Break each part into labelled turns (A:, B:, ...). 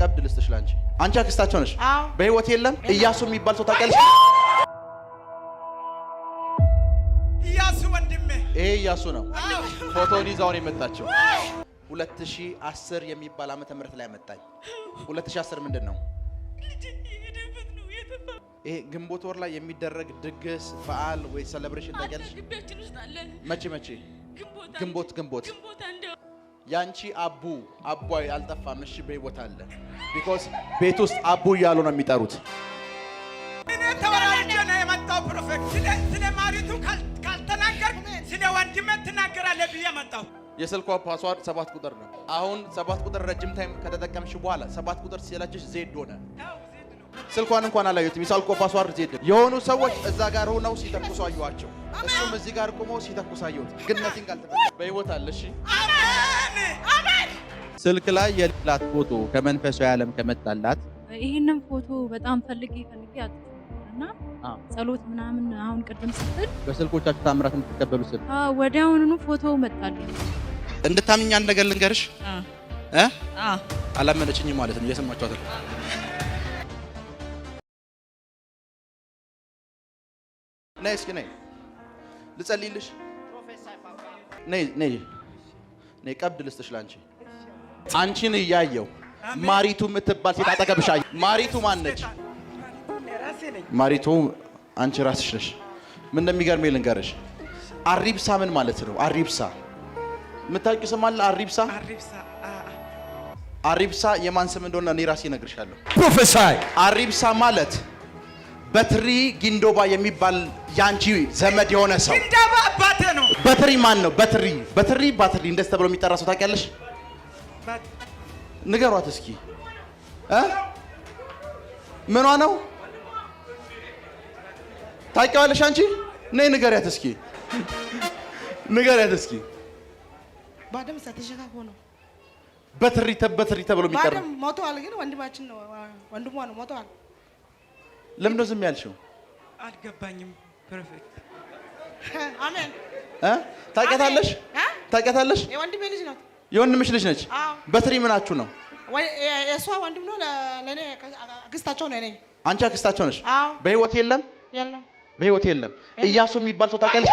A: ቀብድ ልስጥሽ ላንቺ አንቺ አክስታቸው ነሽ በህይወት የለም ኢያሱ የሚባል ሰው ታውቂያለሽ
B: ኢያሱ ወንድሜ
A: ኢያሱ ነው ፎቶውን ይዛው ነው የመጣችው 2010 የሚባል ዓመተ ምህረት ላይ መጣኝ 2010 ምንድነው ይሄ ግንቦት ወር ላይ የሚደረግ ድግስ በዓል ወይ ሴሌብሬሽን ታውቂያለሽ መቼ ግንቦት ያንቺ አቦይ አልጠፋም እሺ በህይወት አለ because ቤት ውስጥ አቡ እያሉ ነው የሚጠሩት
B: እኔ ተወራርጄ ነው የመጣው ፕሮፌት ስለ ማሪቱ ካልተናገርክ ስለ ወንድሜ ትናገራለህ ብዬ መጣሁ
A: የስልኳ ፓስዋርድ 7 ቁጥር ነው አሁን 7 ቁጥር ረጅም ታይም ከተጠቀምሽ በኋላ 7 ቁጥር ሲላችሽ ዜድ ሆነ ስልኳን እንኳን አላየሁትም የስልኳ ፓስዋርድ ዜድ የሆኑ ሰዎች እዛ ጋር ሆነው ሲተኩሱ አዩዋቸው እሱም እዚህ ጋር ቆሞ ሲተኩሱ አዩት ግን ነቲንግ አልተፈጠረም በህይወት አለ እሺ
B: አሜን
A: ስልክ ላይ የላት ፎቶ ከመንፈሳዊ ዓለም ከመጣላት
C: ይሄንን ፎቶ በጣም ፈልጌ አጥተውና ጸሎት ምናምን አሁን ቀደም ስትል
A: በስልኮቻችሁ ታምራት የምትቀበሉ ስል
C: ወዲያውኑ ፎቶ መጣልኝ
A: እንድታምኛ አንድ ነገር ልንገርሽ አላመነችኝም ማለት ነው እየሰማችኋት ነው ነይ ልጸልይልሽ ነይ ቀብድ ልስጥሽ ላንቺ አንቺን እያየው ማሪቱ የምትባል ሴት አጠገብሽ አየሁ ማሪቱ ማን ነች ማሪቱ አንቺ ራስሽ ነሽ ምን እንደሚገርመኝ ልንገርሽ አሪብሳ ምን ማለት ነው አሪብሳ የምታውቂው ስም አለ አሪብሳ የማን ስም እንደሆነ እኔ ራሴ እነግርሻለሁ
D: ፕሮፌሰር
A: አሪብሳ ማለት በትሪ ጊንዶባ የሚባል ያንቺ ዘመድ የሆነ ሰው
B: ጊንዶባ አባቴ ነው
A: በትሪ ማን ነው በትሪ እንደዚህ ተብሎ የሚጠራ ሰው ታውቂያለሽ ንገሯት እስኪ ምኗ ነው ታውቂዋለሽ አንቺ ነይ ንገሪያት እስኪ
E: ባደም ሳተሸካኮ ነው
A: በትሪ ተብሎ የሚጠራ
E: ባደም ሞቷል ግን ወንድማችን ነው ወንድሟ ነው ሞቷል
A: ለምን ነው ዝም ያልሽው
B: አልገባኝም ፕሮፌት
E: አሜን
A: ታውቂያታለሽ
E: የወንድሜ ልጅ ነው
A: የወንድምሽ ልጅ ነች በትሪ ምናችሁ ነው
E: ወይ የሷ ወንድም ነው ለኔ አክስታቸው ነው ነኝ
A: አንቺ አክስታቸው ነሽ በህይወት የለም ኢያሱ የሚባል ሰው ታውቂያለሽ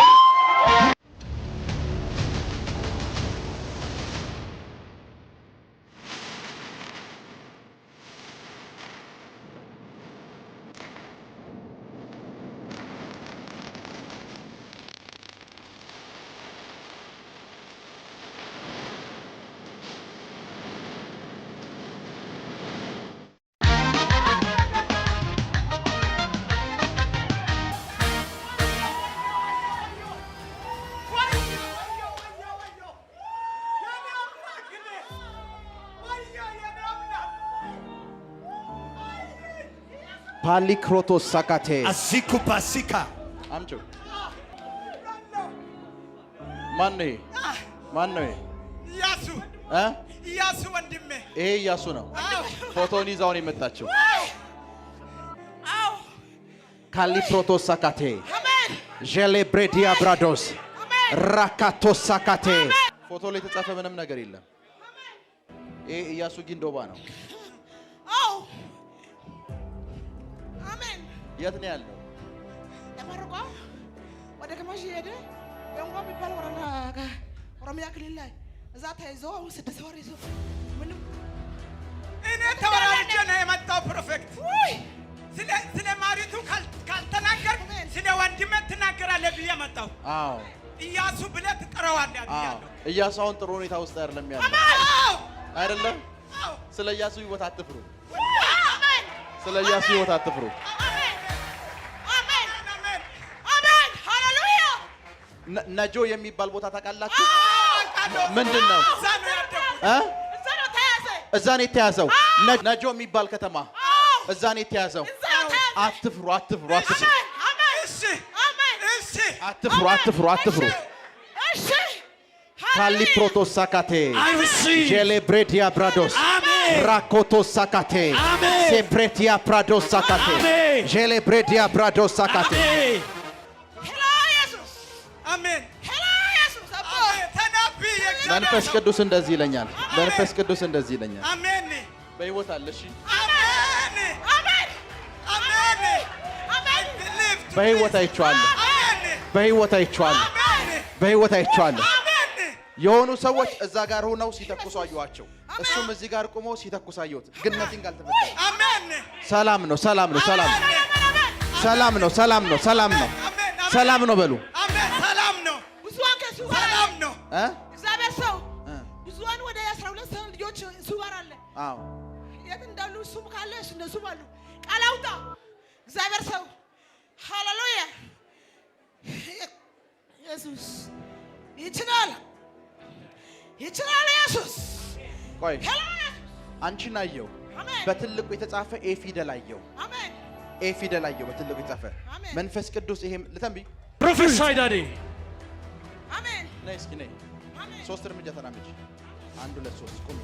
A: ፓሊክሮቶስ ሳካቴ
D: አሲኩ ፓሲካ
A: አምጪው ማን ነው
B: ኢያሱ ወንድሜ
A: ይሄ ኢያሱ ነው ፎቶውን ይዛው ነው የመጣችው ካሊፕሮቶስ ሳካቴ ጄሌብሬዲያ ብራዶስ ራካቶስ ሳካቴ ፎቶ ላይ የተጻፈ ምንም ነገር የለም ይሄ ኢያሱ ጊንዶባ ነው የት ነው ያለው
E: ተመርቆ ወደ ከማሽ ሄደ ደንጓ ቢባል ወራና ኦሮሚያ ክልል ላይ እዛ ተይዞ 6 ወር ይዞ ምንም
B: እኔ ተወራርጄ ነው የመጣው ፕሮፌት ስለ ማሪቱ ካልተናገርክ ስለ ወንድሜ ትናገራለህ ብዬ መጣሁ ኢያሱ ብለህ ትጠራዋለህ ያለው
A: ኢያሱ አሁን ጥሩ ሁኔታ ውስጥ አይደለም ያለው አይደለም ስለ ኢያሱ ህይወት አትፍሩ ስለ ኢያሱ ህይወት አትፍሩ ነጆ የሚባል ቦታ ታውቃላችሁ ምንድነው እዛ ነው የተያዘው ነጆ የሚባል ከተማ እዛ ነው የተያዘው አትፍሩ ካሊፕሮቶስ ሳካቴ ጄሌብሬዲያ ብራዶስ ራኮቶስ ሳካቴ ሴፕሬቲያ ብራዶስ ሳካቴ ጄሌብሬዲያ ብራዶስ ሳካቴ
B: አሜን
A: መንፈስ ቅዱስ እንደዚህ ይለኛል አሜን በህይወት አለ። እሺ
B: አሜን አሜን አሜን አሜን
A: በህይወት አይቼዋለሁ። በህይወት አይቼዋለሁ።
B: አሜን
A: በህይወት አይቼዋለሁ።
B: አሜን
A: የሆኑ ሰዎች እዛ ጋር ሆነው ሲተኩሱ አየኋቸው። እሱም እዚህ ጋር ቆሞ ሲተኩስ አየሁት። ግን ነቲንግ አልተፈጠረም።
B: አሜን
A: ሰላም ነው፣ ሰላም ነው፣ ሰላም ነው፣ ሰላም ነው፣ ሰላም ነው፣ ሰላም ነው፣ ሰላም ነው በሉ።
B: አሜን ሰላም ነው
E: ብዙዋን ከሱ
B: ሰላም ነው
E: እግዚአብሔር ሰው ብዙዋን ወደ 12 ሰው ልጆች እሱ ጋር አለ።
A: አዎ
E: የት እንዳሉ እሱም ካለ እነሱም አሉ። ቃል አውጣ እግዚአብሔር ሰው ሃሌሉያ ኢየሱስ ይችላል ይችላል ኢየሱስ
A: ቆይ አንቺን አየሁ። በትልቁ የተጻፈ ኤ ፊደል አየሁ።
E: አሜን
A: ኤ ፊደል አየሁ በትልቁ የተጻፈ መንፈስ ቅዱስ ይሄም ለተንቢ
D: Prophesy, Daddy.
E: አሜን
A: ነይ እስኪ ነይ።
E: አሜን
A: 3 እርምጃ ተራመጂ። 1 2 3 ቁሚ።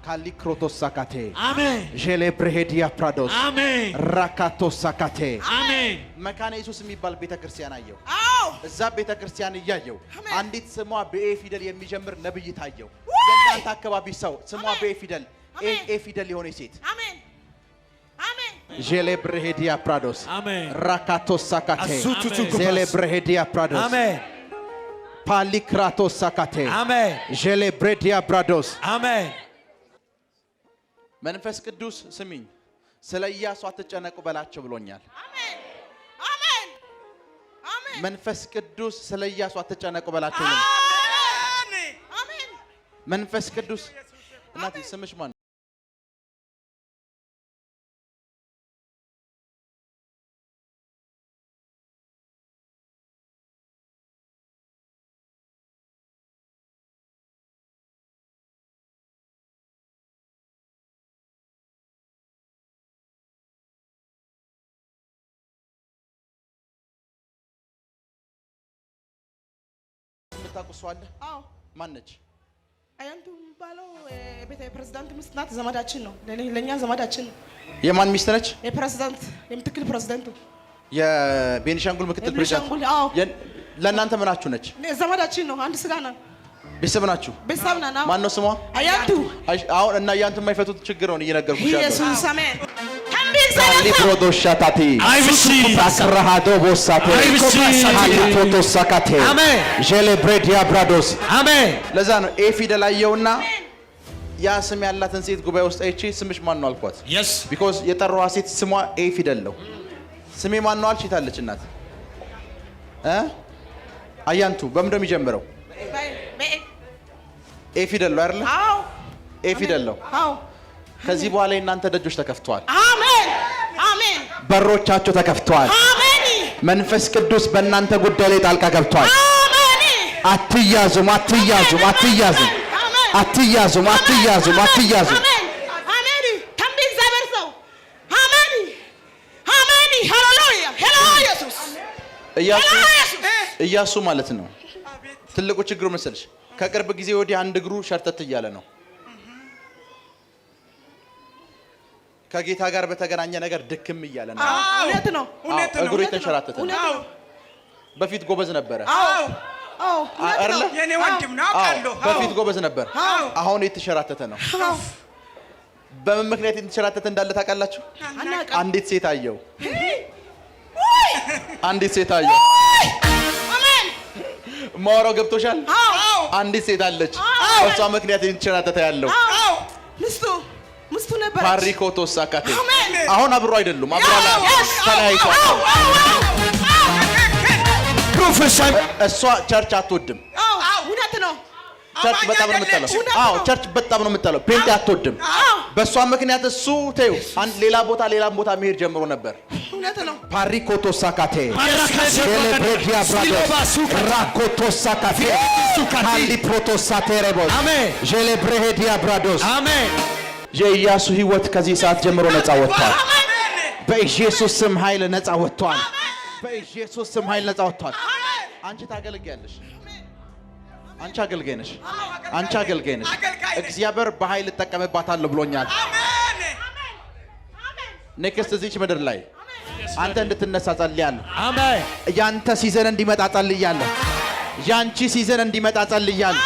A: ካሊክሮቶስ ሳካቴ
D: Amen.
A: ጄሌ ብሬሄዲያ ፕራዶስ
D: Amen.
A: ራካቶስ ሳካቴ
D: Amen.
A: መካነ ኢየሱስ የሚባል ቤተክርስቲያን አየሁ።
E: አዎ
A: እዛ ቤተክርስቲያን እያየሁ
E: አሜን።
A: አንዲት ስሟ በኤ ፊደል የሚጀምር ነብይ ታየው። የእናንተ አካባቢ ሰው ስሟ በኤ ፊደል ኤ ፊደል የሆነ ሴት
E: አሜን አሜን
A: ጄሌ ብሬሄዲያ ፕራዶስ
D: Amen.
A: ራካቶስ ሳካቴ
D: Asututu
A: ጄሌ
D: kupas.
A: ብሬሄዲያ ፕራዶስ
D: Amen.
A: ፓሊክራቶስ ሳካቴ
D: Amen.
A: ጄሌ ብሬዲያ ፕራዶስ
D: Amen.
A: መንፈስ ቅዱስ ስሚኝ፣ ስለ ኢያሱ አትጨነቁ በላቸው ብሎኛል።
E: አሜን አሜን አሜን
A: መንፈስ ቅዱስ ስለ ኢያሱ አትጨነቁ በላቸው ብሎኛል።
B: አሜን
E: አሜን
A: መንፈስ ቅዱስ እናቴ ስምሽ ማን? የምታውቁ ሰው አለ?
E: አዎ
A: ማን ነች?
E: አያንቱ የሚባለው የቤተ ፕሬዝዳንት ሚስት ናት። ዘመዳችን ነው። ለኛ ዘመዳችን ነው።
A: የማን ሚስት ነች?
E: የፕሬዝዳንት የምትክል ፕሬዝዳንቱ
A: የቤኒሻንጉል ምክትል ፕሬዝዳንት።
E: የቤኒሻንጉል አዎ።
A: ለእናንተ ምናችሁ ነች?
E: ዘመዳችን ነው። አንድ ስጋ ነው።
A: ቤተሰብ ናችሁ?
E: ቤተሰብ ነን። አዎ።
A: ማን ነው ስሟ?
E: አያንቱ
A: አሁን እና አያንቱ የማይፈቱት ችግር ነው እየነገርኩሽ ያለው።
E: ኢየሱስ አሜን
A: ሊፕሮዶሻታቲ
D: I receive.
A: አስራሃዶ ቦሳቴ
D: I receive.
A: ሃሊፕሮቶሳካቴ
D: Amen.
A: ጄሌ ብሬዲያ ብራዶስ።
D: Amen.
A: ለዛ ነው ኤ ፊደል አየውና ያ ስም ያላትን ሴት ጉባኤ ውስጥ አይቼ ስምሽ ማን ነው አልኳት።
D: Yes.
A: ቢኮዝ የጠራዋ ሴት ስሟ ኤ ፊደል ነው። ስሜ ማን ነው አልሽ? ታለች እናት አያንቱ በምን ነው የሚጀምረው? ኤ ፊደል ነው አይደል?
E: አዎ
A: ኤ ፊደል ነው።
E: አዎ
A: ከዚህ በኋላ የእናንተ ደጆች ተከፍተዋል።
E: አሜን አሜን
A: በሮቻቸው ተከፍተዋል።
E: አሜን
A: መንፈስ ቅዱስ በእናንተ ጉዳይ ላይ ጣልቃ ገብቷል።
E: አሜን
A: አትያዙም፣ አትያዙም፣ አትያዙም፣ አትያዙም፣ አትያዙም፣ አትያዙም።
E: አሜን አሜን ተንቢ እግዚአብሔር ሰው አሜን አሜን ሃሌሉያ ሄሎ ኢየሱስ
A: ኢያሱ ማለት ነው። ትልቁ ችግሩ መሰልሽ ከቅርብ ጊዜ ወዲህ አንድ እግሩ ሸርተት እያለ ነው። ከጌታ ጋር በተገናኘ ነገር ድክም እያለ ነው።
E: እውነት ነው
B: እውነት ነው
A: እግሩ የተንሸራተተ ነው።
B: አዎ
A: በፊት ጎበዝ ነበረ
E: አዎ አዎ
A: አይደለ?
B: የኔ ወንድም ነው አውቃለሁ
A: በፊት ጎበዝ ነበር። አሁን የተንሸራተተ ነው። በምን ምክንያት የተንሸራተተ እንዳለ ታውቃላችሁ? አንዲት ሴት አየው። አንዲት ሴት አየው።
E: አሜን
A: ማወራው ገብቶሻል?
E: አዎ
A: አንዲት ሴት አለች። በሷ ምክንያት የተንሸራተተ ያለው
E: አዎ ምስቱ ነበር።
A: ፓሪኮቶ ሳካቴ
E: አሜን
A: አሁን አብሮ አይደሉም። አብሮ ተለያይቷል።
D: Prophesy.
A: እሷ ቸርች አትወድም።
E: አዎ እውነት ነው።
A: ቸርች በጣም ነው የምትጠላው። አዎ ቸርች በጣም ነው የምትጠላው። ፔንቴ አትወድም። በእሷ ምክንያት እሱ ተይው ሌላ ቦታ መሄድ ጀምሮ ነበር።
E: እውነት ነው።
A: ፓሪኮቶ ሳካቴ ሌብሬዲያ ብራዶስ ራኮቶ ሳካቴ ካሊ ፕሮቶሳቴሬቦስ
D: Amen.
A: ሌብሬዲያ ብራዶስ።
D: Amen.
A: የኢያሱ ህይወት ከዚህ ሰዓት ጀምሮ ነፃ ወጥቷል።
E: አሜን
A: በኢየሱስ ስም ኃይል ነፃ ወጥቷል። በኢየሱስ ስም ኃይል ነፃ ወጥቷል። አንቺ ታገለግያለሽ። አንቺ አገልጋይ ነሽ። አንቺ አገልጋይ ነሽ። እግዚአብሔር በኃይል እጠቀምባታለሁ ብሎኛል። ኔክስት እዚች ምድር ላይ አንተ እንድትነሳ ጸልያለሁ።
D: Amen.
A: ያንተ ሲዘን እንዲመጣ ጸልያለሁ። ያንቺ ሲዘን እንዲመጣ ጸልያለሁ።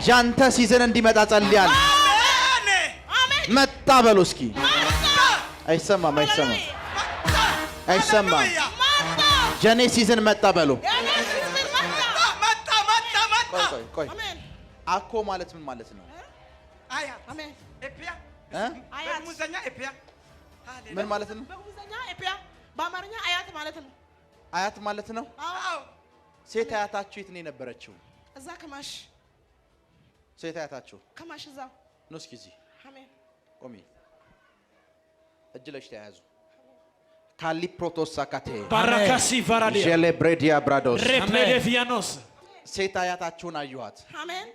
A: ያንተ ሲዘን እንዲመጣ ጸልያለሁ። መጣ በሉ እስኪ። አይሰማም አይሰማም አይሰማም። ጀኔ ሲዝን መጣ በሉ። ቆይ ቆይ አኮ ማለት ምን ማለት ነው?
B: አያት አሜን። ኤፒያ በሙዘኛ ኤፒያ
A: ምን ማለት ነው?
E: በሙዘኛ ኤፒያ በአማርኛ አያት ማለት ነው።
A: አያት ማለት ነው።
B: አዎ
A: ሴት አያታችሁ የት ነው የነበረችው?
E: እዛ ከማሽ
A: ሴት አያታችሁ
E: ከማሽ እዛ
A: ነው። እስኪ እዚህ
E: አሜን።
A: ቆሚ። እጅ ለእጅ ተያያዙ። ካሊ ፕሮቶሳካቴ
D: ባራካሲ ቫራዲያ
A: ጀሌብሬዲያ ብራዶስ
D: ሬፕሌዴቪያኖስ
A: ሴት አያታችሁን አየኋት።
E: አሜን።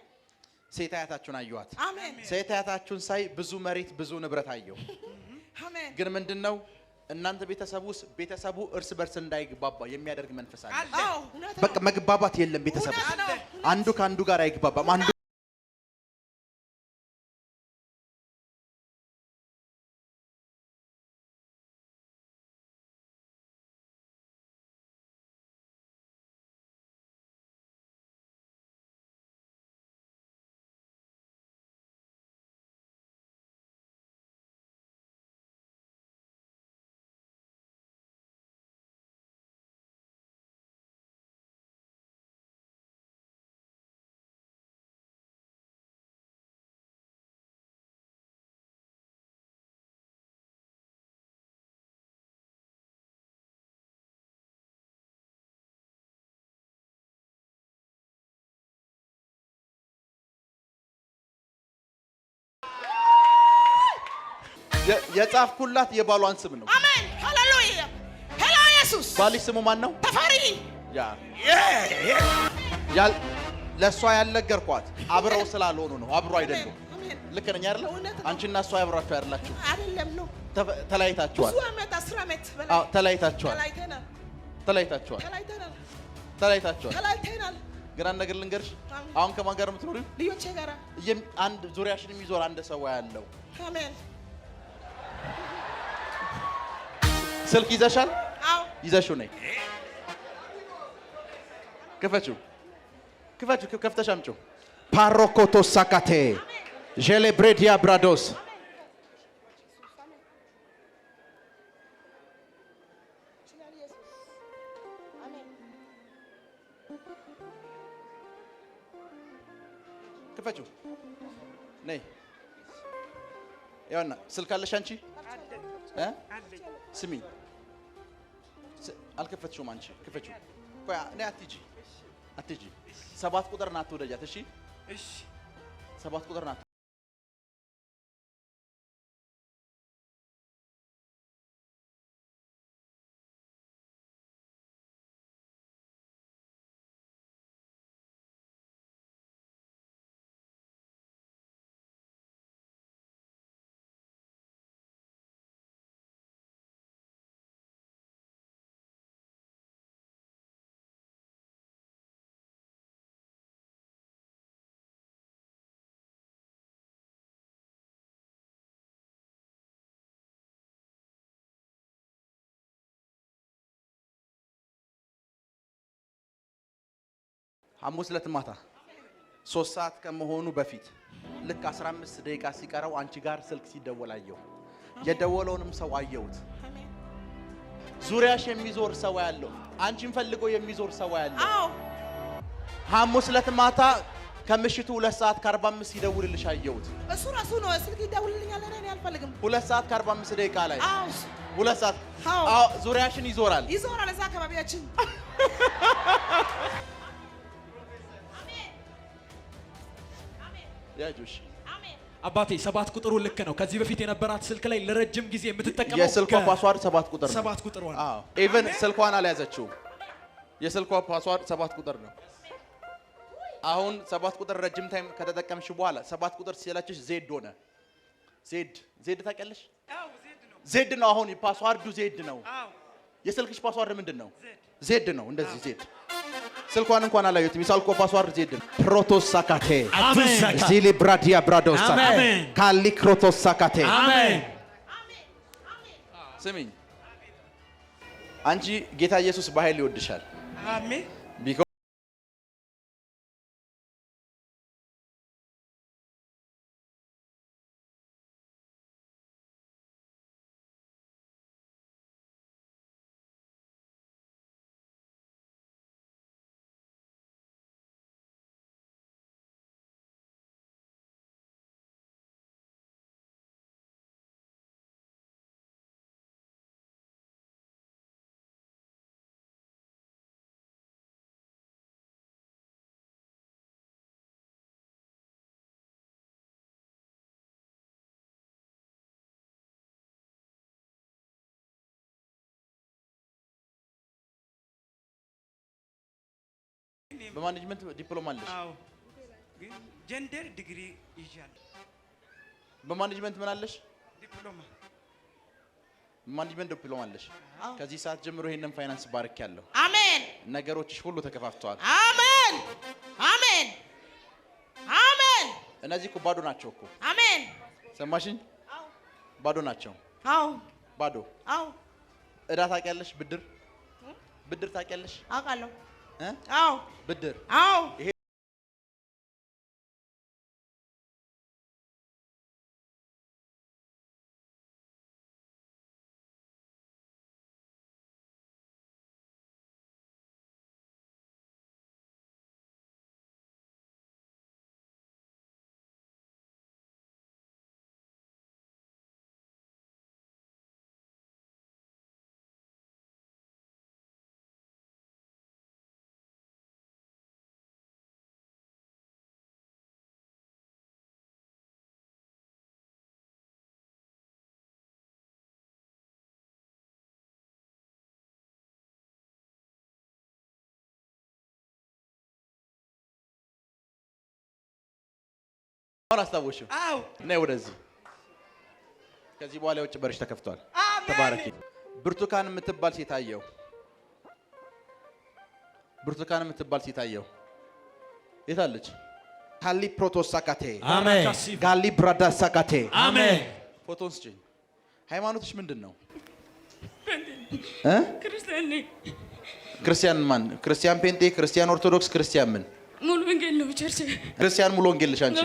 A: ሴት አያታችሁን አየኋት።
E: አሜን።
A: ሴት አያታችሁን ሳይ ብዙ መሬት ብዙ ንብረት አየሁ።
E: አሜን።
A: ግን ምንድነው እናንተ ቤተሰቡ ውስጥ ቤተሰቡ እርስ በርስ እንዳይግባባ የሚያደርግ መንፈስ አለ።
E: አዎ እውነት ነው።
A: በቃ መግባባት የለም። ቤተሰቡ አንዱ ከአንዱ ጋር አይግባባም። አንዱ የጻፍኩላት የባሏን ስም ነው።
E: አሜን ሃሌሉያ ሄሎ ኢየሱስ።
A: ባልሽ ስሙ ማን ነው?
E: ተፈሪ።
A: ያ ለሷ ያልነገርኳት አብረው ስላልሆኑ ነው። አብሮ አይደሉም። ልክ ነኝ አይደል? አንቺና እሷ አብራችሁ አይደላችሁ?
E: አይደለም ነው።
A: ተለያይታችኋል።
E: ብዙ ዓመት 10 ዓመት በላይ
A: ተለያይታችኋል።
E: ተለያይተናል።
A: ተለያይታችኋል። ግን አንድ ነገር ልንገርሽ። አሁን ከማን ጋር የምትኖሪው?
E: ልጆቼ ጋር።
A: አንድ ዙሪያሽን የሚዞር አንድ ሰው ያለው።
E: አሜን።
A: ስልክ ይዘሻል?
E: አዎ
A: ይዘሽው ነይ። ክፈችው ከፍተሽ አምጪው። ፓሮኮቶ ሳካቴ ጀሌብሬዲያ ብራዶስ ክፈችው ነይ። ያውና ስልክ አለሽ አንቺ? ስሚ አልከፈትሽውም አንቺ። ክፈችው። ቆይ ነይ። አትሂጂ 7 ቁጥር ናት ወደጃት። እሺ 7 ቁጥር ናት። ሐሙስ ዕለት ማታ 3 ሰዓት ከመሆኑ በፊት ልክ 15 ደቂቃ ሲቀረው አንቺ ጋር ስልክ ሲደወል አየሁ። የደወለውንም ሰው አየሁት። ዙሪያሽ የሚዞር ሰው ያለው አንቺን ፈልጎ የሚዞር ሰው ያለው። አዎ ሐሙስ ዕለት ማታ ከምሽቱ 2 ሰዓት ከ45 ሲደውልልሽ አየሁት።
E: እሱ ራሱ ነው ስልክ ይደውልልኛል። እኔ አልፈልግም።
A: 2 ሰዓት ከ45 ደቂቃ ላይ።
E: አዎ
A: 2 ሰዓት። አዎ ዙሪያሽን ይዞራል
E: እዛ አካባቢያችን።
A: ያጆሽ
D: አባቴ 7 ቁጥሩ ልክ ነው። ከዚህ በፊት የነበራት ስልክ ላይ ለረጅም ጊዜ የምትጠቀመው
A: የስልኳ ፓስዋርድ 7 ቁጥር ነው።
D: 7 ቁጥር ነው።
A: አዎ ኢቭን ስልኳን አልያዘችው። የስልኳ ፓስዋርድ 7 ቁጥር ነው። አሁን 7 ቁጥር ረጅም ታይም ከተጠቀምሽ በኋላ 7 ቁጥር ሲላችሽ ዜድ ሆነ። ዜድ ታውቂያለሽ?
B: አዎ ዜድ ነው።
A: ዜድ ነው። አሁን ፓስዋርዱ ዜድ ነው።
B: አዎ
A: የስልክሽ ፓስዋርድ ምንድን ነው? ዜድ ነው። እንደዚህ ዜድ። ስልኳን እንኳን አላየሁትም። የስልኳ ፓስዋርድ ዜድ ነው። ፕሮቶስ ሳካቴ ዚሊ ብራዲያ ብራዶስ ካሊ ክሮቶስ ሳካቴ።
D: አሜን።
A: ስሚኝ፣ አንቺ ጌታ ኢየሱስ በኃይል ይወድሻል።
B: አሜን።
A: በማኔጅመንት ዲፕሎማ አለሽ?
B: አዎ ግን ጀንደር ዲግሪ ይዣለሁ።
A: በማኔጅመንት ምን አለሽ?
B: ዲፕሎማ
A: ማኔጅመንት ዲፕሎማ አለሽ። ከዚህ ሰዓት ጀምሮ ይሄንን ፋይናንስ ባርክ ያለው
E: አሜን።
A: ነገሮችሽ ሁሉ ተከፋፍተዋል።
E: አሜን አሜን አሜን።
A: እነዚህ እኮ ባዶ ናቸው እኮ።
E: አሜን።
A: ሰማሽኝ? ባዶ ናቸው።
E: አዎ
A: ባዶ።
E: አዎ።
A: እዳ ታውቂያለሽ? ብድር ታውቂያለሽ?
E: አውቃለሁ።
A: አዎ ብድር።
E: አዎ
A: አሁን አስታወሽው?
B: አዎ
A: ነይ ወደዚህ። ከዚህ በኋላ የውጭ በርሽ ተከፍቷል።
B: አሜን።
A: ተባረኪ። ብርቱካን የምትባል ሴት አየሁ። ብርቱካን የምትባል ሴት አየሁ። የት አለች? ካሊ ፕሮቶሳካቴ
D: አሜን።
A: ጋሊ ብራዳ ሳካቴ
D: አሜን።
A: ፎቶን ስጪኝ። ሃይማኖትሽ ምንድን ነው?
F: ክርስቲያን ነኝ።
A: ክርስቲያን ማን? ክርስቲያን ፔንጤ፣ ክርስቲያን ኦርቶዶክስ፣ ክርስቲያን ምን?
F: ሙሉ ወንጌል ነው ቸርች።
A: ክርስቲያን ሙሉ ወንጌል ነሽ አንቺ።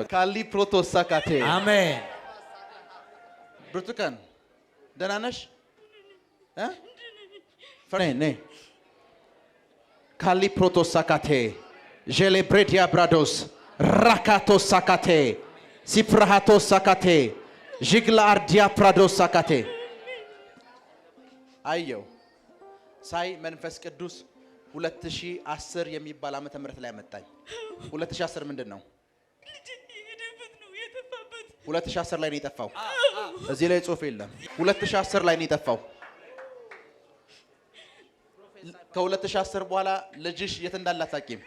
A: ካሊ ፕሮቶሳካቴ
D: አሜን።
A: ብርቱካን ደህና ነሽ? ፈኔ ነይ ካሊ ፕሮቶሳካቴ ጄሌ ብሬዲያ ብራዶስ ራካቶ ሳካቴ ሲፕራሃቶ ሳካቴ ዥግላ አርዲያ ፕራዶስ ሳካቴ አየው ሳይ መንፈስ ቅዱስ 2010 የሚባል ዓመተ ምህረት ላይ መጣኝ። 2010 ምንድን ነው? 2010 ላይ ነው የጠፋው። እዚህ ላይ ጽሑፍ የለም። 2010 ላይ ነው የጠፋው። ከ2010 በኋላ ልጅሽ የት እንዳለ አታውቂም።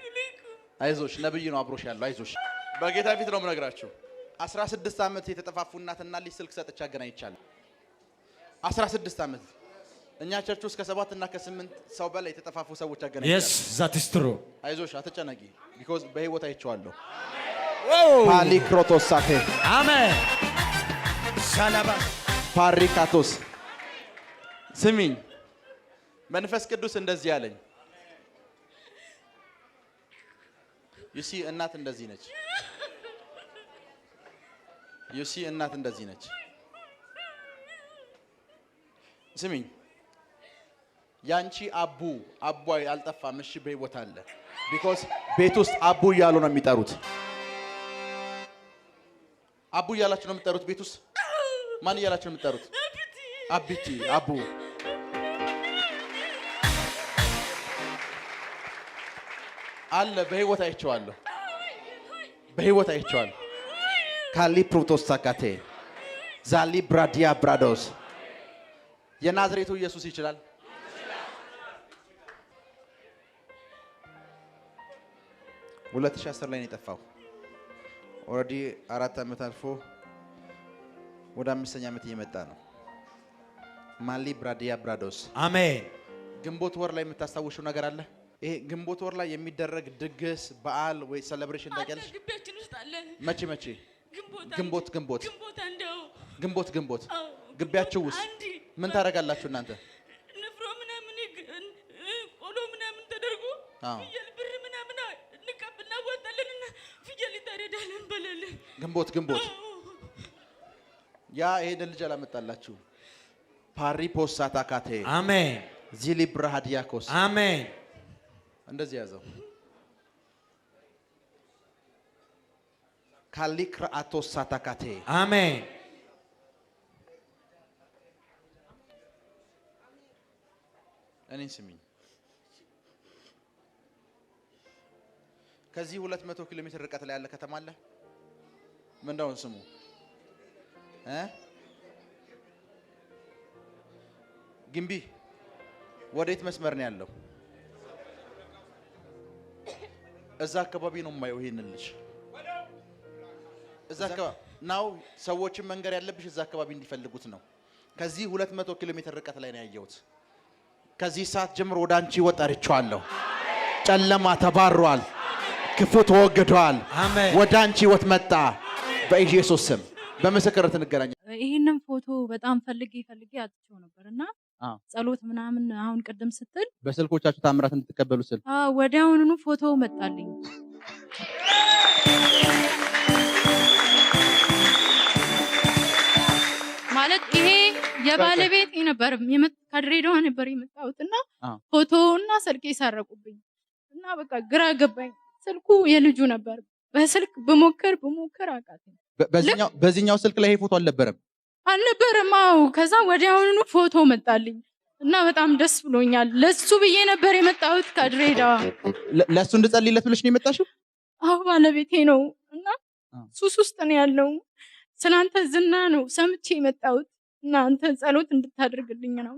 A: አይዞሽ፣ ነብይ ነው አብሮሽ ያለው። አይዞሽ፣ በጌታ ፊት ነው የምነግራችሁ። 16 ዓመት የተጠፋፉ እናትና ልጅ ስልክ ሰጥቼ አገናኝቻለሁ። 16 ዓመት እኛ ቸርች ውስጥ ከ7 እና ከ8 ሰው በላይ የተጠፋፉ ሰዎች አገናኝቻለሁ።
D: yes that is true።
A: አይዞሽ፣ አትጨነቂ because በህይወት አይቼዋለሁ። ፓሊክሮቶሳቴ
D: አሜን።
A: ሻላባስ ፓሪካቶስ ስሚኝ፣ መንፈስ ቅዱስ እንደዚህ አለኝ። ዩሲ እናት እንደዚህ ነች። ዩሲ እናት እንደዚህ ነች። ስሚኝ፣ ያንቺ አቡ አልጠፋም። እሺ በህይወት አለ። ቢኮዝ ቤት ውስጥ አቡ እያሉ ነው የሚጠሩት። አቡ እያላችሁ ነው የምትጠሩት ቤት ውስጥ። ማን እያላችሁ ነው የምትጠሩት? አቢቲ አቡ። አለ በህይወት አይቼዋለሁ። በህይወት አይቼዋለሁ። ካሊ ፕሮቶስ ሳካቴ ዛሊ ብራዲያ ብራዶስ የናዝሬቱ ኢየሱስ ይችላል። 2010 ላይ ነው የጠፋው። ኦልሬዲ 4 ዓመት አልፎ ወደ 5ኛ ዓመት እየመጣ ነው። ማሊ ብራዲያ ብራዶስ
D: አሜን።
A: ግንቦት ወር ላይ የምታስታውሽው ነገር አለ? ይሄ ግንቦት ወር ላይ የሚደረግ ድግስ በዓል ወይ ሴሌብሬሽን ታውቂያለሽ?
F: ግቢያችን ውስጥ አለ።
A: መቼ ግንቦት ግንቦት
F: አዎ።
A: ግቢያችሁ ውስጥ
F: አንድ
A: ምን ታደርጋላችሁ እናንተ?
F: ንፍሮ ምናምን ቆሎ ምናምን ተደርጎ
A: አዎ።
F: ፍየል ብር ምናምን እንቀብና ወጣለንና ፍየል ይታረዳል እንበላለን።
A: ግንቦት ያ ይሄን ልጅ አላመጣላችሁ። ፓሪፖስ ሳታካቴ
D: አሜን።
A: ዚሊ ብራሃዲያኮስ
D: አሜን።
A: እንደዚህ ያዘው። ካሊክራአቶስ ሳታካቴ
D: አሜን።
A: እኔን ስሚኝ። ከዚህ 200 ኪሎ ሜትር ርቀት ላይ ያለ ከተማ አለ። ምንድነው ስሙ? ግንቢ። ወዴት መስመር ነው ያለው? እዛ አካባቢ ነው የማየው ይሄንን ልጅ እዛ አካባቢ ናው ሰዎችን መንገር ያለብሽ እዛ አካባቢ እንዲፈልጉት ነው ከዚህ 200 ኪሎ ሜትር ርቀት ላይ ነው ያየሁት ከዚህ ሰዓት ጀምሮ ወደ አንቺ ወጣርቻለሁ ጨለማ ተባሯል ክፉ ተወግዷል ወደ አንቺ ወጥ መጣ በኢየሱስ ስም በመሰከረት እንገናኝ
C: ይሄንን ፎቶ በጣም ፈልጌ አጥቼው ነበርና ጸሎት ምናምን አሁን ቀደም ስትል
A: በስልኮቻችሁ ታምራት እንድትቀበሉ ስል
C: ወዲያውኑ ፎቶ መጣልኝ ማለት ይሄ የባለቤቴ ነበር ከድሬዳዋ ነበር የመጣሁትና ፎቶውና ስልኬ ሰረቁብኝ እና በቃ ግራ ገባኝ ስልኩ የልጁ ነበር በስልክ በሞከር አቃተኝ
A: በዚህኛው ስልክ ላይ ይሄ ፎቶ አልነበረም
C: ከዛ ወዲያውኑ ፎቶ መጣልኝ እና በጣም ደስ ብሎኛል ለሱ ብዬ ነበር የመጣሁት ከድሬዳዋ
A: ለሱ እንድጸልይለት ብለሽ ነው የመጣሽው
C: ባለቤቴ ነው እና ሱስ ውስጥ ነው ያለው ስላንተ ዝና ነው ሰምቼ የመጣሁት እና አንተ ጸሎት እንድታደርግልኝ ነው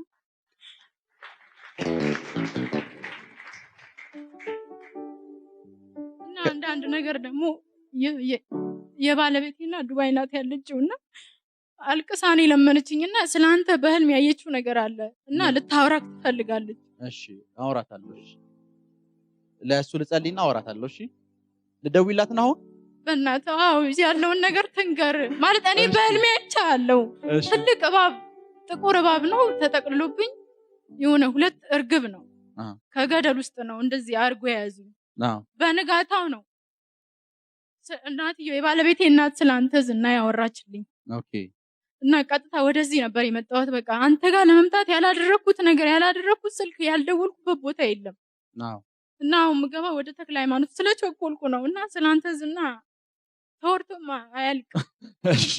C: እና አንድ ነገር ደግሞ የባለቤቴና ዱባይ ናት ያለችውና አልቅሳኔ ለመነችኝና ስላንተ በህልም ያየችው ነገር አለ እና ልታወራክ ትፈልጋለች
A: እሺ አወራታለሁ እሺ ለሱ ልጸልይና አወራታለሁ እሺ ልደውይላት ነው
C: በእናትህ ያለውን ነገር ትንገር ማለት እኔ በህልሜ አይቻለሁ ትልቅ እባብ ጥቁር እባብ ነው ተጠቅልሎብኝ የሆነ ሁለት እርግብ ነው ከገደል ውስጥ ነው እንደዚህ አርጎ ያዙ በንጋታው ነው እናትዬ የባለቤቴ እናት ስላንተ ዝና ያወራችልኝ
A: ኦኬ
C: እና ቀጥታ ወደዚህ ነበር የመጣሁት በቃ አንተ ጋር ለመምጣት ያላደረኩት ስልክ ያልደወልኩበት ቦታ የለም እና አሁን ምገባ ወደ ተክለ ሃይማኖት ስለቸኮልኩ ነው እና ስላንተ ዝና ተወርቶማ አያልቅ
A: እሺ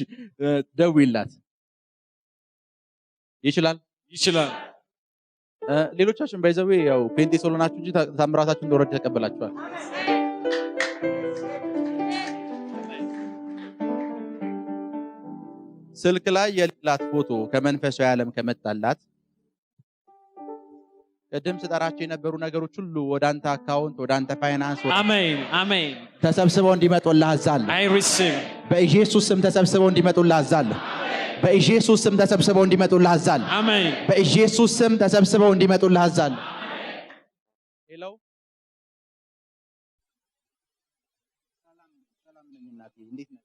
A: ደውይላት ይችላል ሌሎቻችን ባይዘው ያው ፔንቴ ሶሎናችሁ እንጂ ታምራታችሁን እንደወረደ ተቀበላችኋል ስልክ ላይ የሌላት ፎቶ ከመንፈሳዊ ዓለም ከመጣላት ቀደም ስጠራቸው የነበሩ ነገሮች ሁሉ ወደ አንተ አካውንት ወደ አንተ ፋይናንስ
D: አሜን
A: ተሰብስበው እንዲመጡልህ አዛለሁ
D: I receive
A: በኢየሱስ ስም ተሰብስበው እንዲመጡልህ አዛለሁ በኢየሱስ ስም ተሰብስበው እንዲመጡልህ አዛለሁ
D: አሜን
A: በኢየሱስ ስም ተሰብስበው እንዲመጡልህ አዛለሁ ሄሎ ሰላም ነኝ እናቴ እንዴት ነሽ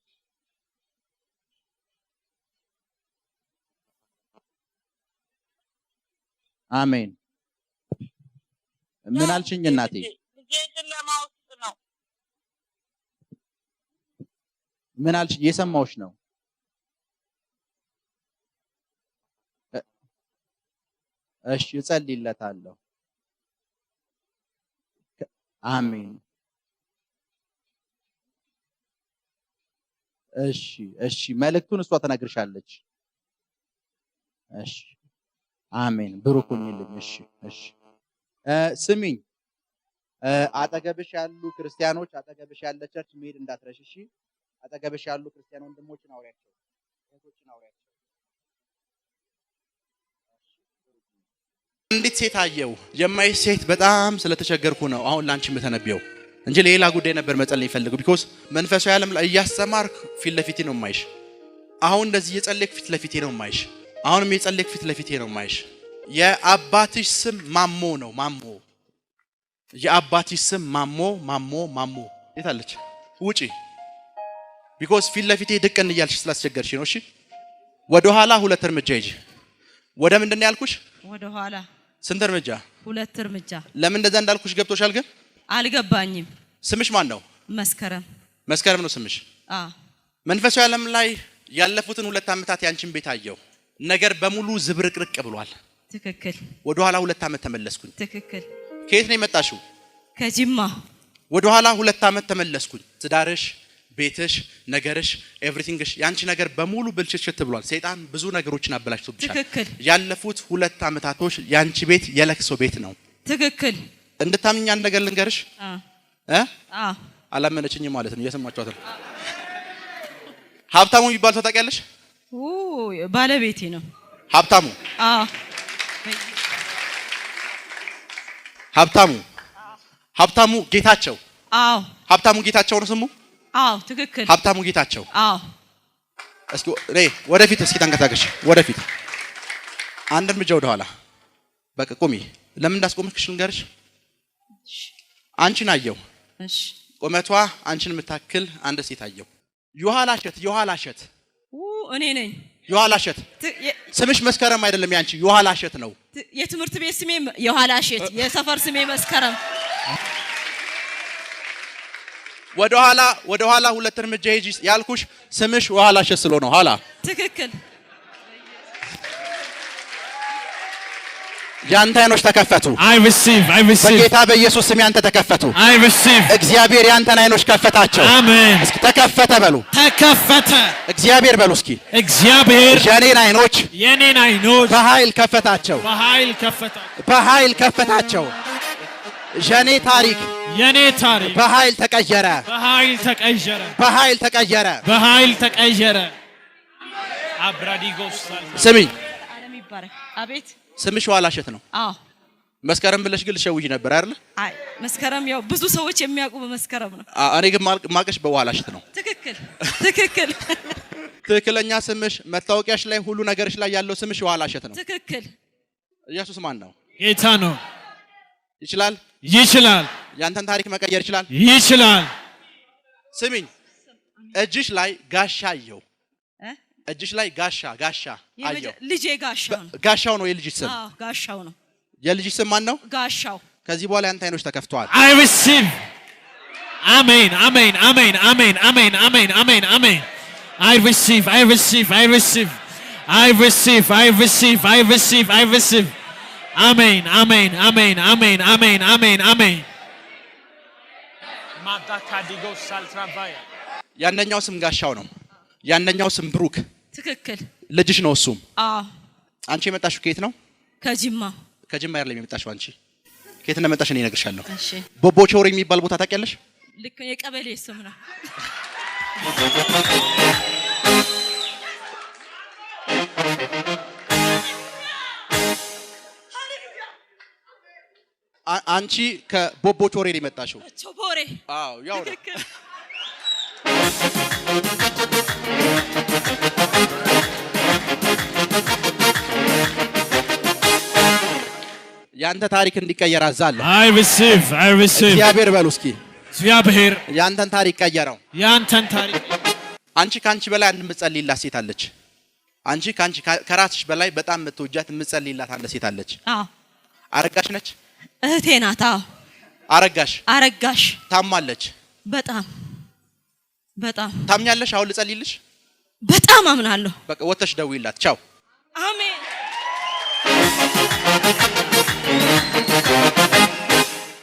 A: አሜን ምን አልሽኝ እናቴ ምን አልሽ የሰማውሽ ነው እሺ እጸልይለታለሁ አሜን እሺ መልእክቱን እሷ ተናግርሻለች እሺ አሜን ብሩኩኝልኝ እሺ ስሚኝ አጠገብሽ ያሉ ክርስቲያኖች አጠገብሽ ያለ ቸርች መሄድ እንዳትረሽ እሺ አጠገብሽ ያሉ ክርስቲያን ወንድሞችን አውሪያቸው እህቶችን አውሪያቸው እንዴት ሴት አየው የማይ ሴት በጣም ስለተቸገርኩ ነው አሁን ላንቺ መተነብየው እንጂ ሌላ ጉዳይ ነበር መጸለይ ፈልገው ቢኮዝ መንፈሳዊ ዓለም ላይ ያስተማርክ ፊት ለፊቴ ነው ማይሽ አሁን እንደዚህ የጸለይክ ፊት ለፊቴ ነው ማይሽ አሁንም የጸለይክ ፊት ለፊቴ ነው ማይሽ የአባትሽ ስም ማሞ ነው ማሞ የአባትሽ ስም ማሞ የታለች ውጪ ቢኮዝ ፊት ለፊቴ ድቅን እያልሽ ስላስቸገርሽ ነው እሺ ወደ ኋላ ሁለት እርምጃ ሂጂ ወደ ምንድነው ያልኩሽ
G: ወደ ኋላ
A: ስንት እርምጃ
G: ሁለት እርምጃ
A: ለምን እንደዛ እንዳልኩሽ ገብቶሻል ግን
G: አልገባኝም
A: ስምሽ ማን ነው መስከረም ነው ስምሽ መንፈሳዊ ዓለም ላይ ያለፉትን 2 አመታት ያንቺን ቤት አየው ነገር በሙሉ ዝብርቅርቅ ብሏል
G: ትክክል
A: ወደ ኋላ 2 አመት ተመለስኩኝ
G: ትክክል
A: ከየት ነው የመጣሽው
G: ከጅማ
A: ወደ ኋላ 2 አመት ተመለስኩኝ ትዳርሽ ቤትሽ ነገርሽ ኤቭሪቲንግሽ ያንቺ ነገር በሙሉ ብልሽሽት ብሏል ሰይጣን ብዙ ነገሮችን አበላሽቶብሻል
G: ትክክል
A: ያለፉት 2 አመታቶች ያንቺ ቤት የለክሶ ቤት ነው
G: ትክክል
A: እንድታምኚ አንድ ነገር ልንገርሽ አላመነችኝም ማለት ነው እየሰማችኋት ነው ሀብታሙ የሚባል ሰው ታውቂያለሽ
G: ባለቤቴ ነው
A: ሀብታሙ ጌታቸው
G: አዎ
A: ሀብታሙ ጌታቸው ነው ስሙ?
G: አዎ ትክክል።
A: ሀብታሙ ጌታቸው።
G: አዎ
A: እስኪ ወደፊት እስኪ ተንቀሳቀሽ ወደፊት አንድ እርምጃ ወደ ኋላ። በቃ ቁሚ። ለምን እንዳስቆምክሽ ልንገርሽ። አንቺን አየው።
G: እሺ
A: ቁመቷ አንቺን የምታክል አንድ ሴት አየው። ዮሐላሸት
G: እኔ ነኝ።
A: ዮሐላሸት ስምሽ መስከረም አይደለም ያንቺ ዮሐላሸት ነው።
G: የትምህርት ቤት ስሜ ዮሐላሸት፣ የሰፈር ስሜ መስከረም።
A: ወደ ኋላ ሁለት እርምጃ ሂጂ ያልኩሽ ስምሽ ዮሐላሸት ስለሆነ ኋላ።
G: ትክክል።
A: ያንተ አይኖች ተከፈቱ።
H: I receive.
A: በጌታ በኢየሱስ ስም ያንተ ተከፈቱ።
H: I receive.
A: እግዚአብሔር ያንተን አይኖች ከፈታቸው።
H: Amen.
A: እስኪ ተከፈተ በሉ።
H: ተከፈተ።
A: እግዚአብሔር በሉ እስኪ።
H: እግዚአብሔር
A: የኔን አይኖች በኃይል ከፈታቸው። በኃይል ከፈታቸው። የኔ ታሪክ በኃይል ተቀየረ። በኃይል ተቀየረ።
H: አብራዲጎስ
A: ስሚኝ።
G: ዓለም ይባረክ። አቤት።
A: ስምሽ ዮሐላሸት ነው።
G: አዎ
A: መስከረም ብለሽ ግን ልሸውይ ነበር አይደል?
G: አይ መስከረም ያው ብዙ ሰዎች የሚያውቁ በመስከረም ነው።
A: እኔ ግን ማቀሽ በዮሐላሸት ነው።
G: ትክክል።
A: ትክክለኛ ስምሽ መታወቂያሽ ላይ ሁሉ ነገርሽ ላይ ያለው ስምሽ ዮሐላሸት ነው።
G: ትክክል።
A: ኢየሱስ ማን ነው?
H: ጌታ ነው።
A: ይችላል። ያንተን ታሪክ መቀየር ይችላል። ስሚኝ። እጅሽ ላይ ጋሻ አየው። እጅሽ ላይ ጋሻ አየው።
G: ልጄ
A: ጋሻው ነው የልጅሽ ስም?
G: አዎ ጋሻው ነው።
A: የልጅሽ ስም ማን ነው?
G: ጋሻው።
A: ከዚህ በኋላ ያንተ አይኖች ተከፍተዋል።
H: I receive. Amen. I receive. Amen.
A: ያንደኛው ስም ጋሻው ነው። ያንደኛው ስም ብሩክ።
G: ትክክል።
A: ልጅሽ ነው እሱም?
G: አዎ።
A: አንቺ የመጣሽው ከየት ነው?
G: ከጅማ
A: አይደለም የመጣሽው አንቺ። ከየት እንደመጣሽ እኔ እነግርሻለሁ።
G: እሺ።
A: ቦቦቾሪ የሚባል ቦታ ታውቂያለሽ?
G: ልክ የቀበሌ ስም ነው።
A: አንቺ ከቦቦቾሪ ነው የመጣሽው?
G: ቾቦሬ።
A: አዎ ያው ነው። ያንተ ታሪክ እንዲቀየር አዛለሁ።
H: I receive.
A: እግዚአብሔር በሉ እስኪ።
H: እግዚአብሔር
A: ያንተን ታሪክ ቀየረው።
H: አንቺ
A: ካንቺ በላይ አንድ የምትጸልይላት ሴት አለች። አንቺ ከራስሽ በላይ በጣም የምትወጃት የምትጸልይላት አንድ ሴት አለች።
G: አዎ።
A: አረጋሽ ነች?
G: እህቴ ናት። አዎ።
A: አረጋሽ ታማለች። በጣም ታምኛለሽ? አሁን ልጸልይልሽ?
G: በጣም አምናለሁ።
A: በቃ ወተሽ ደውይላት። ቻው።
G: አሜን።